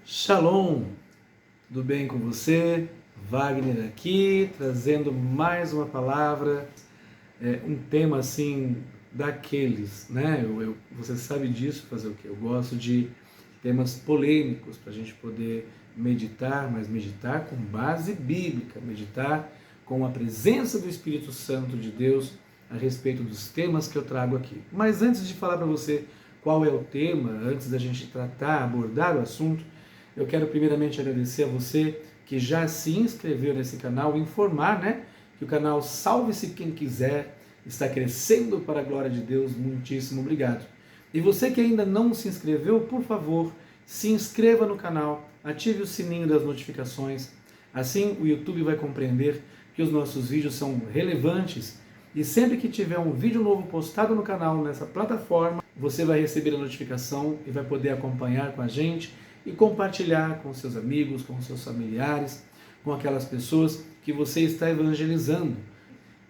Shalom, tudo bem com você? Wagner aqui, trazendo mais uma palavra, um tema assim, daqueles, né? Você sabe disso, fazer o quê? Eu gosto de temas polêmicos para a gente poder meditar, mas meditar com base bíblica, meditar com a presença do Espírito Santo de Deus a respeito dos temas que eu trago aqui. Mas antes de falar para você qual é o tema, antes da gente tratar, abordar o assunto, eu quero primeiramente agradecer a você que já se inscreveu nesse canal, informar, né, que o canal Salve-se Quem Quiser está crescendo para a glória de Deus. Muitíssimo obrigado. E você que ainda não se inscreveu, por favor, se inscreva no canal, ative o sininho das notificações. Assim o YouTube vai compreender que os nossos vídeos são relevantes e sempre que tiver um vídeo novo postado no canal, nessa plataforma, você vai receber a notificação e vai poder acompanhar com a gente e compartilhar com seus amigos, com seus familiares, com aquelas pessoas que você está evangelizando.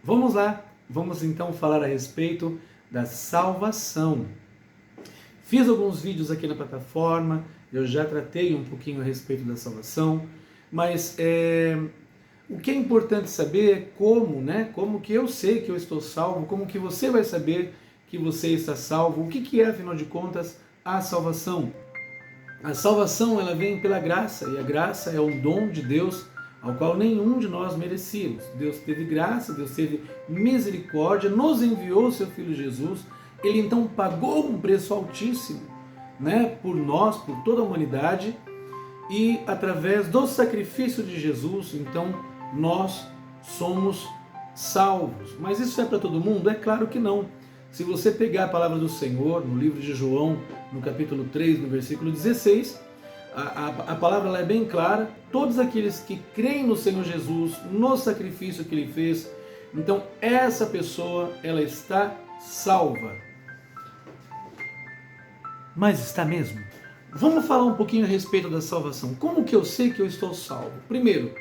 Vamos lá, vamos então falar a respeito da salvação. Fiz alguns vídeos aqui na plataforma, eu já tratei um pouquinho a respeito da salvação, mas o que é importante saber é como, né? Como que eu sei que eu estou salvo, como que você vai saber que você está salvo, o que é, afinal de contas, a salvação. A salvação, ela vem pela graça, e a graça é um dom de Deus ao qual nenhum de nós merecíamos. Deus teve graça, Deus teve misericórdia, nos enviou o seu Filho Jesus, ele então pagou um preço altíssimo, né, por nós, por toda a humanidade, e através do sacrifício de Jesus, então, nós somos salvos. Mas isso é para todo mundo? É claro que não. Se você pegar a palavra do Senhor, no livro de João, no capítulo 3, no versículo 16, a palavra ela é bem clara: todos aqueles que creem no Senhor Jesus, no sacrifício que Ele fez, então essa pessoa, ela está salva. Mas está mesmo? Vamos falar um pouquinho a respeito da salvação. Como que eu sei que eu estou salvo? Primeiro,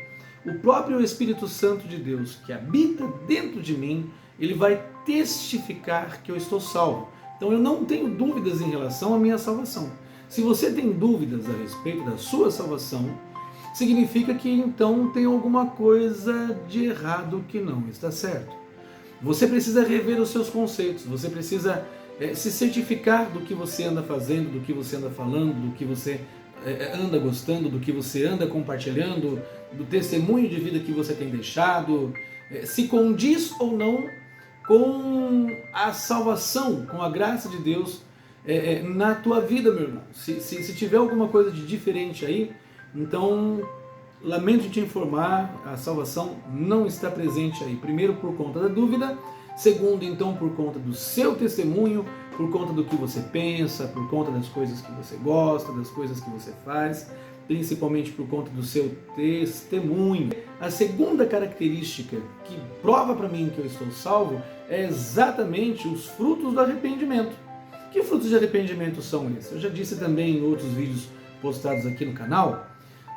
o próprio Espírito Santo de Deus, que habita dentro de mim, ele vai testificar que eu estou salvo. Então eu não tenho dúvidas em relação à minha salvação. Se você tem dúvidas a respeito da sua salvação, significa que então tem alguma coisa de errado que não está certo. Você precisa rever os seus conceitos, você precisa se certificar do que você anda fazendo, do que você anda falando, do que você anda gostando, do que você anda compartilhando, do testemunho de vida que você tem deixado, se condiz ou não com a salvação, com a graça de Deus na tua vida, meu irmão. Se tiver alguma coisa de diferente aí, então lamento te informar, a salvação não está presente aí. Primeiro, por conta da dúvida. Segundo, então, por conta do seu testemunho, por conta do que você pensa, por conta das coisas que você gosta, das coisas que você faz, principalmente por conta do seu testemunho. A segunda característica que prova para mim que eu estou salvo é exatamente os frutos do arrependimento. Que frutos de arrependimento são esses? Eu já disse também em outros vídeos postados aqui no canal,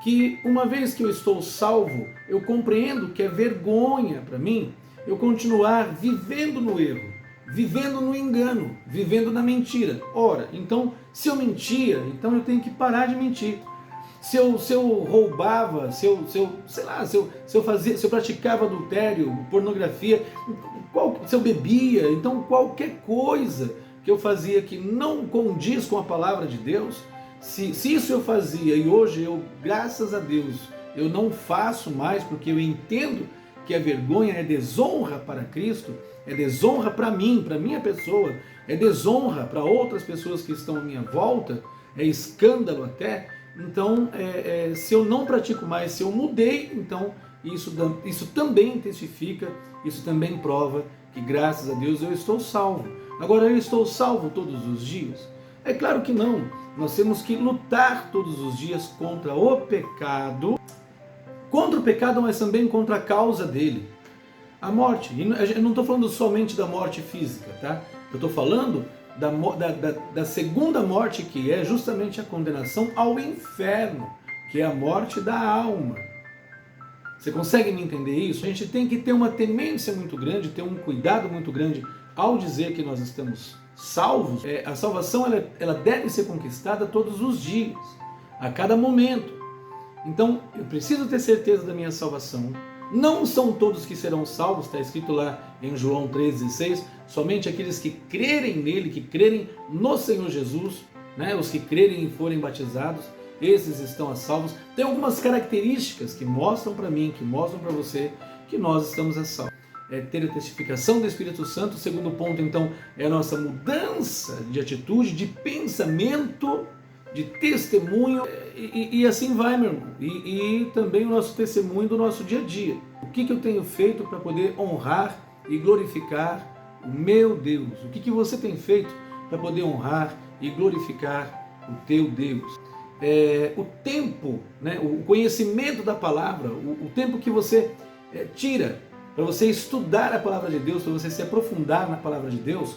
que uma vez que eu estou salvo, eu compreendo que é vergonha para mim eu continuar vivendo no erro, vivendo no engano, vivendo na mentira. Ora, então, se eu mentia, então eu tenho que parar de mentir. Se eu roubava, se eu praticava adultério, pornografia, se eu bebia, então qualquer coisa que eu fazia que não condiz com a palavra de Deus, se isso eu fazia e hoje eu, graças a Deus, eu não faço mais porque eu entendo que a vergonha é desonra para Cristo, é desonra para mim, para minha pessoa, é desonra para outras pessoas que estão à minha volta, é escândalo até. Então, se eu não pratico mais, se eu mudei, então isso também testifica, isso também prova que, graças a Deus, eu estou salvo. Agora, eu estou salvo todos os dias? É claro que não. Nós temos que lutar todos os dias contra o pecado, mas também contra a causa dele, a morte. E eu não estou falando somente da morte física, tá? Eu estou falando da segunda morte, que é justamente a condenação ao inferno, que é a morte da alma. Você consegue me entender isso? A gente tem que ter uma temência muito grande, ter um cuidado muito grande ao dizer que nós estamos salvos. A salvação ela deve ser conquistada todos os dias. a cada momento. Então, eu preciso ter certeza da minha salvação. Não são todos que serão salvos, está escrito lá em João 3,16, somente aqueles que crerem nele, que crerem no Senhor Jesus, né? Os que crerem e forem batizados, esses estão a salvos. Tem algumas características que mostram para mim, que mostram para você, que nós estamos a salvos. É ter a testificação do Espírito Santo. O segundo ponto, então, é a nossa mudança de atitude, de pensamento, de testemunho, e assim vai, meu irmão. E também o nosso testemunho do nosso dia a dia. O que eu tenho feito para poder honrar e glorificar o meu Deus? O que você tem feito para poder honrar e glorificar o teu Deus? O tempo, né, o conhecimento da palavra, o tempo que você tira para você estudar a palavra de Deus, para você se aprofundar na palavra de Deus,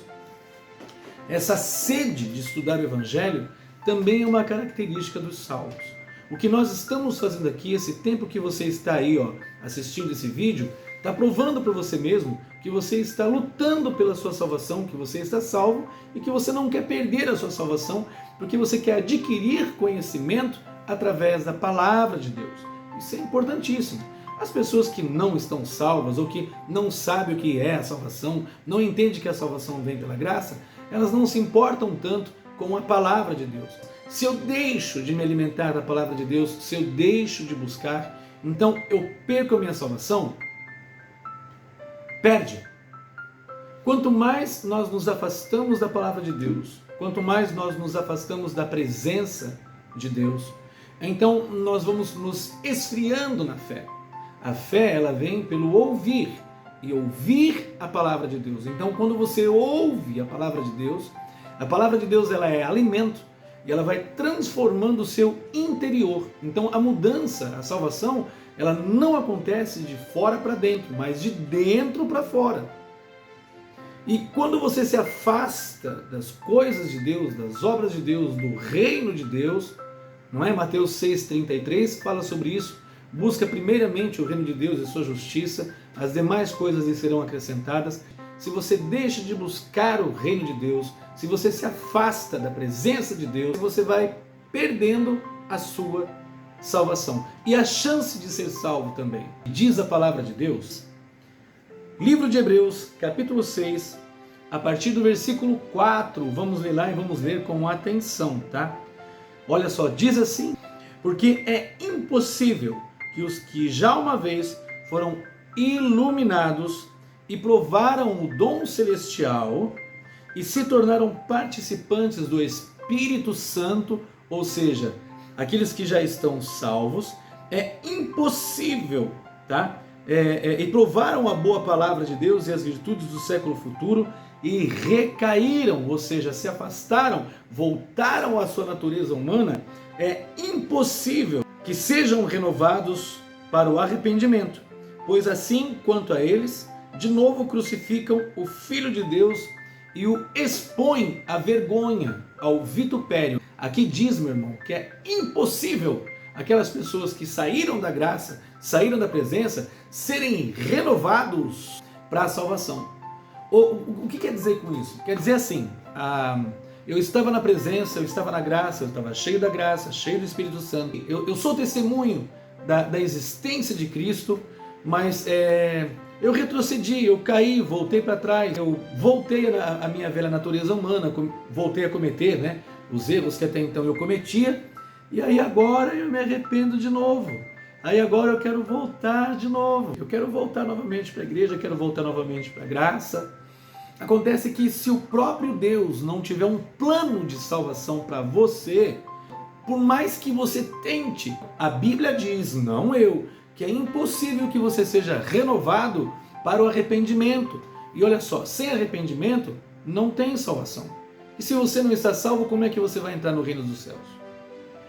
essa sede de estudar o Evangelho também é uma característica dos salvos. O que nós estamos fazendo aqui, esse tempo que você está aí assistindo esse vídeo, está provando para você mesmo que você está lutando pela sua salvação, que você está salvo e que você não quer perder a sua salvação, porque você quer adquirir conhecimento através da palavra de Deus. Isso é importantíssimo. As pessoas que não estão salvas ou que não sabem o que é a salvação, não entendem que a salvação vem pela graça, elas não se importam tanto com a palavra de Deus. Se eu deixo de me alimentar da palavra de Deus, se eu deixo de buscar, então eu perco a minha salvação? Perde. Quanto mais nós nos afastamos da palavra de Deus, quanto mais nós nos afastamos da presença de Deus, então nós vamos nos esfriando na fé. A fé, ela vem pelo ouvir, e ouvir a palavra de Deus. Então, quando você ouve a palavra de Deus ela é alimento, e ela vai transformando o seu interior. Então, a mudança, a salvação, ela não acontece de fora para dentro, mas de dentro para fora. E quando você se afasta das coisas de Deus, das obras de Deus, do reino de Deus, não é? Mateus 6,33 fala sobre isso. Busca primeiramente o reino de Deus e sua justiça, as demais coisas lhe serão acrescentadas. Se você deixa de buscar o reino de Deus, se você se afasta da presença de Deus, você vai perdendo a sua salvação. E a chance de ser salvo também. Diz a palavra de Deus, livro de Hebreus, capítulo 6, a partir do versículo 4, vamos ler lá e vamos ler com atenção, tá? Olha só, diz assim: porque é impossível que os que já uma vez foram iluminados e provaram o dom celestial e se tornaram participantes do Espírito Santo, ou seja, aqueles que já estão salvos, é impossível, tá? E provaram a boa palavra de Deus e as virtudes do século futuro e recaíram, ou seja, se afastaram, voltaram à sua natureza humana, é impossível que sejam renovados para o arrependimento, pois assim quanto a eles, de novo crucificam o Filho de Deus e o expõem à vergonha, ao vitupério. Aqui diz, meu irmão, que é impossível aquelas pessoas que saíram da graça, saíram da presença, serem renovados para a salvação. O que quer dizer com isso? Quer dizer assim, eu estava na presença, eu estava na graça, eu estava cheio da graça, cheio do Espírito Santo. Eu sou testemunho da existência de Cristo, mas eu retrocedi, eu caí, voltei para trás, eu voltei à minha velha natureza humana, voltei a cometer, né, os erros que até então eu cometia, e aí agora eu me arrependo de novo. Aí agora eu quero voltar de novo, eu quero voltar novamente para a igreja, quero voltar novamente para a graça. Acontece que se o próprio Deus não tiver um plano de salvação para você, por mais que você tente, a Bíblia diz, não eu, que é impossível que você seja renovado para o arrependimento. E olha só, sem arrependimento não tem salvação. E se você não está salvo, como é que você vai entrar no reino dos céus?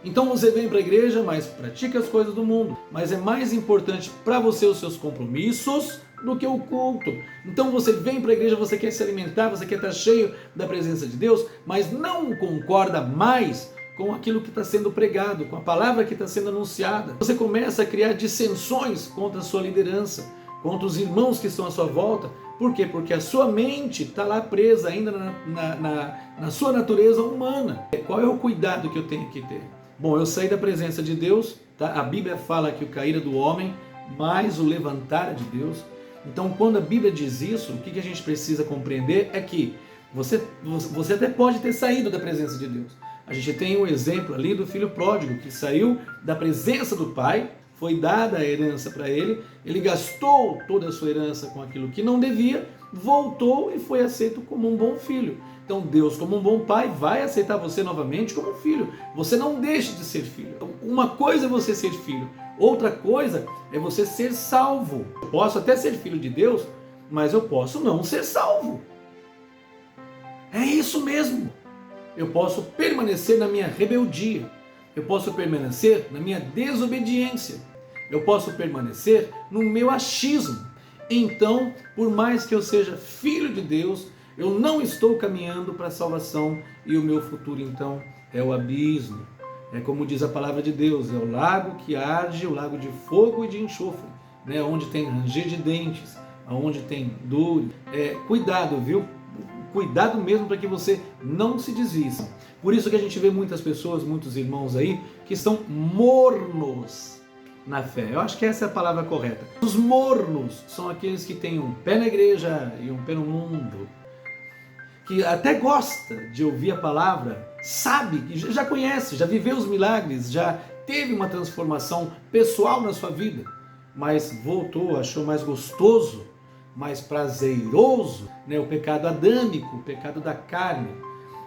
Então você vem para a igreja, mas pratica as coisas do mundo. Mas é mais importante para você os seus compromissos do que o culto. Então você vem para a igreja, você quer se alimentar, você quer estar cheio da presença de Deus, mas não concorda mais com aquilo que está sendo pregado, com a palavra que está sendo anunciada. Você começa a criar dissensões contra a sua liderança, contra os irmãos que estão à sua volta. Por quê? Porque a sua mente está lá presa ainda na sua natureza humana. Qual é o cuidado que eu tenho que ter? Bom, eu saí da presença de Deus, tá? A Bíblia fala que o cair do homem, mais o levantar de Deus. Então, quando a Bíblia diz isso, o que a gente precisa compreender é que você até pode ter saído da presença de Deus. A gente tem o exemplo ali do filho pródigo, que saiu da presença do pai, foi dada a herança para ele, ele gastou toda a sua herança com aquilo que não devia, voltou e foi aceito como um bom filho. Então Deus, como um bom pai, vai aceitar você novamente como filho. Você não deixa de ser filho. Então, uma coisa é você ser filho, outra coisa é você ser salvo. Eu posso até ser filho de Deus, mas eu posso não ser salvo. É isso mesmo. Eu posso permanecer na minha rebeldia. Eu posso permanecer na minha desobediência. Eu posso permanecer no meu achismo. Então, por mais que eu seja filho de Deus, eu não estou caminhando para a salvação e o meu futuro, então, é o abismo. É como diz a palavra de Deus, é o lago que arde, o lago de fogo e de enxofre, né? Onde tem ranger de dentes, onde tem dor. Cuidado, viu? Cuidado mesmo para que você não se desvie. Por isso que a gente vê muitas pessoas, muitos irmãos aí, que estão mornos na fé. Eu acho que essa é a palavra correta. Os mornos são aqueles que têm um pé na igreja e um pé no mundo, que até gosta de ouvir a palavra, sabe, já conhece, já viveu os milagres, já teve uma transformação pessoal na sua vida, mas voltou, achou mais gostoso, mais prazeroso, né, o pecado adâmico, o pecado da carne,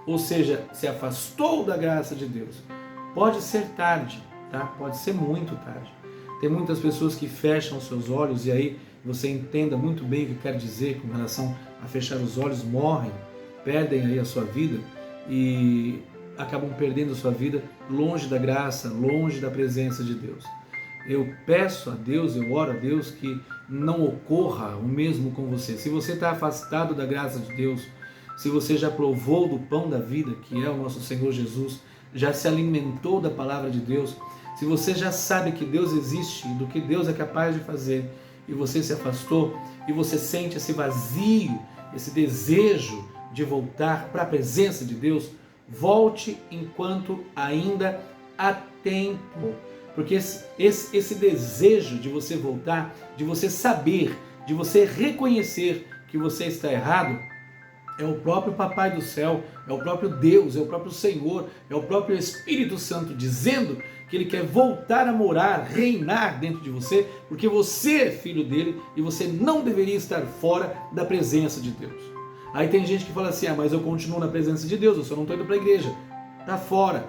ou seja, se afastou da graça de Deus. Pode ser tarde, tá? Pode ser muito tarde. Tem muitas pessoas que fecham os seus olhos, e aí você entenda muito bem o que quer dizer com relação a fechar os olhos, morrem, perdem aí a sua vida e acabam perdendo a sua vida longe da graça, longe da presença de Deus. Eu peço a Deus, eu oro a Deus que não ocorra o mesmo com você. Se você está afastado da graça de Deus, se você já provou do pão da vida, que é o nosso Senhor Jesus, já se alimentou da palavra de Deus, se você já sabe que Deus existe e do que Deus é capaz de fazer, e você se afastou, e você sente esse vazio, esse desejo de voltar para a presença de Deus, volte enquanto ainda há tempo. Porque esse desejo de você voltar, de você saber, de você reconhecer que você está errado, é o próprio Papai do Céu, é o próprio Deus, é o próprio Senhor, é o próprio Espírito Santo dizendo que Ele quer voltar a morar, reinar dentro de você, porque você é filho dele e você não deveria estar fora da presença de Deus. Aí tem gente que fala assim, mas eu continuo na presença de Deus, eu só não estou indo para a igreja. Está fora.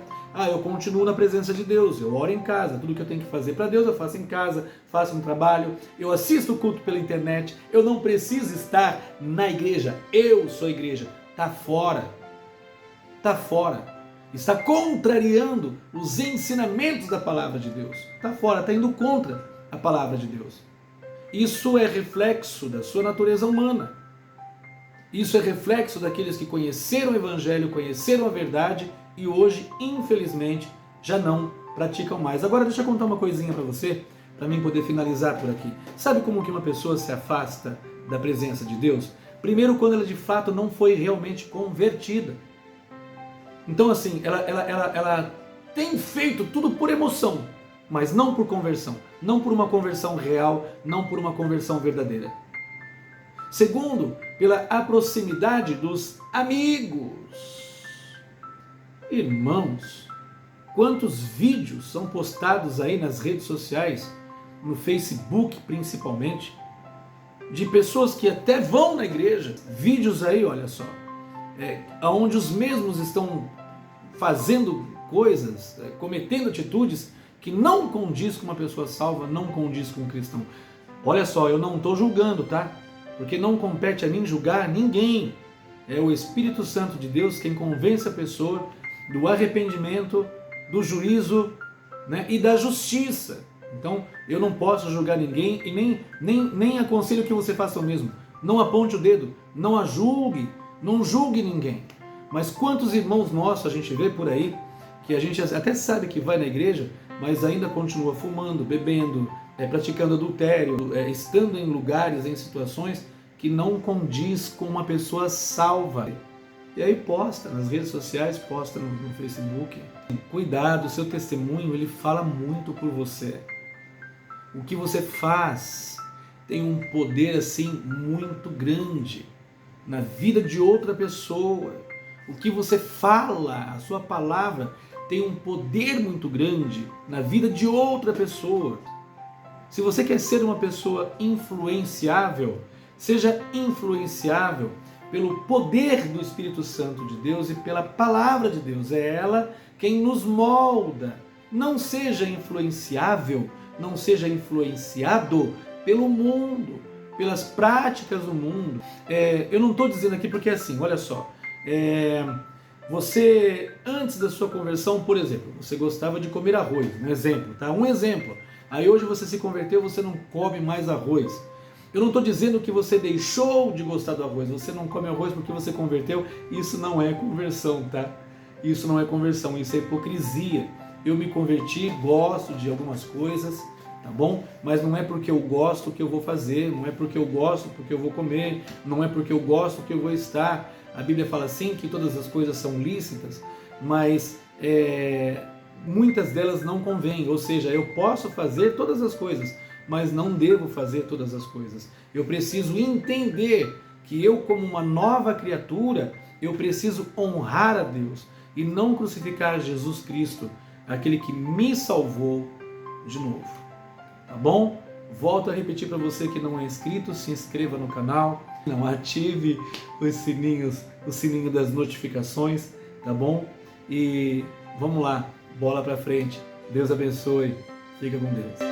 Eu continuo na presença de Deus, eu oro em casa, tudo que eu tenho que fazer para Deus eu faço em casa, faço no trabalho, eu assisto o culto pela internet, eu não preciso estar na igreja, eu sou igreja. Está fora. Está fora. Está contrariando os ensinamentos da palavra de Deus. Está fora, está indo contra a palavra de Deus. Isso é reflexo da sua natureza humana. Isso é reflexo daqueles que conheceram o Evangelho, conheceram a verdade e hoje, infelizmente, já não praticam mais. Agora deixa eu contar uma coisinha para você, para mim poder finalizar por aqui. Sabe como que uma pessoa se afasta da presença de Deus? Primeiro, quando ela de fato não foi realmente convertida. Então assim, ela tem feito tudo por emoção, mas não por conversão. Não por uma conversão real, não por uma conversão verdadeira. Segundo, pela proximidade dos amigos. Irmãos, quantos vídeos são postados aí nas redes sociais, no Facebook principalmente, de pessoas que até vão na igreja, vídeos aí, olha só, onde os mesmos estão fazendo coisas, cometendo atitudes que não condiz com uma pessoa salva, não condiz com um cristão. Olha só, eu não estou julgando, tá? Porque não compete a mim julgar ninguém. É o Espírito Santo de Deus quem convence a pessoa do arrependimento, do juízo, né, e da justiça. Então, eu não posso julgar ninguém e nem aconselho que você faça o mesmo. Não aponte o dedo, não a julgue, não julgue ninguém. Mas quantos irmãos nossos a gente vê por aí, que a gente até sabe que vai na igreja, mas ainda continua fumando, bebendo, praticando adultério, estando em lugares, em situações que não condiz com uma pessoa salva. E aí posta nas redes sociais, posta no Facebook. Cuidado, o seu testemunho, ele fala muito por você. O que você faz tem um poder assim muito grande na vida de outra pessoa. O que você fala, a sua palavra, tem um poder muito grande na vida de outra pessoa. Se você quer ser uma pessoa influenciável, seja influenciável pelo poder do Espírito Santo de Deus e pela palavra de Deus. É ela quem nos molda. Não seja influenciável, não seja influenciado pelo mundo, pelas práticas do mundo. Eu não estou dizendo aqui porque assim, olha só, você, antes da sua conversão, por exemplo, você gostava de comer arroz, um exemplo, tá? Um exemplo. Aí hoje você se converteu, você não come mais arroz. Eu não estou dizendo que você deixou de gostar do arroz, você não come arroz porque você converteu, isso não é conversão, tá? Isso não é conversão, isso é hipocrisia. Eu me converti, gosto de algumas coisas, tá bom? Mas não é porque eu gosto que eu vou fazer, não é porque eu gosto porque eu vou comer, não é porque eu gosto que eu vou estar. A Bíblia fala assim que todas as coisas são lícitas, mas muitas delas não convêm, ou seja, eu posso fazer todas as coisas, mas não devo fazer todas as coisas. Eu preciso entender que eu, como uma nova criatura, eu preciso honrar a Deus e não crucificar Jesus Cristo, aquele que me salvou de novo. Tá bom? Volto a repetir para você que não é inscrito, se inscreva no canal, não ative os sininhos, o sininho das notificações, tá bom? E vamos lá, bola para frente. Deus abençoe. Fica com Deus.